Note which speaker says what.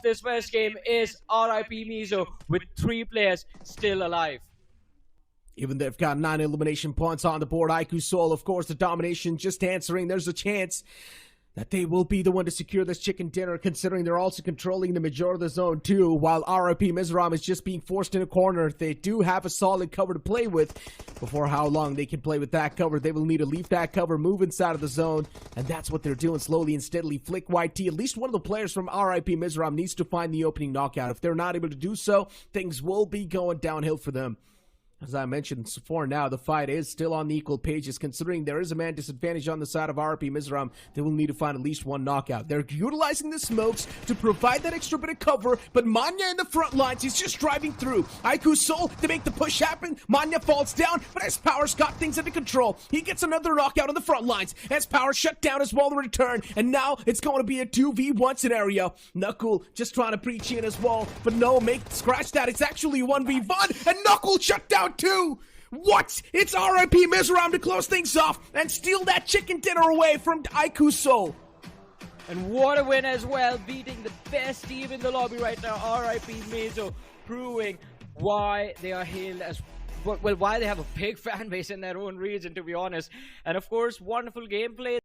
Speaker 1: this first game is RIP Mizo with 3 players still alive.
Speaker 2: Even they've got 9 elimination points on the board, iqoo Soul, of course, the domination just answering. There's a chance that they will be the one to secure this chicken dinner, considering they're also controlling the majority of the zone too, while RIP Mizoram is just being forced in a corner. They do have a solid cover to play with. Before how long they can play with that cover, they will need to leave that cover, move inside of the zone, and that's what they're doing slowly and steadily. Flick YT, at least one of the players from RIP Mizoram needs to find the opening knockout. If they're not able to do so, things will be going downhill for them. As I mentioned before, now the fight is still on the equal pages. Considering there is a man disadvantage on the side of RIP Mizoram, they will need to find at least one knockout. They're utilizing the smokes to provide that extra bit of cover, but Manya in the front lines, he's just driving through. iqoo Soul to make the push happen. Manya falls down, but S-Power's got things under control. He gets another knockout on the front lines. S-Power shut down as well in return, and now it's going to be a 2v1 scenario. Knuckle just trying to preach in as well, but no, scratch that. It's actually 1v1, and Knuckle shut down too. What? It's RIP Mizoram to close things off and steal that chicken dinner away from iqoo Soul.
Speaker 1: And what a win as well, beating the best team in the lobby right now, RIP Mizo, proving why they are hailed as, well, why they have a big fan base in their own region, to be honest. And of course, wonderful gameplay.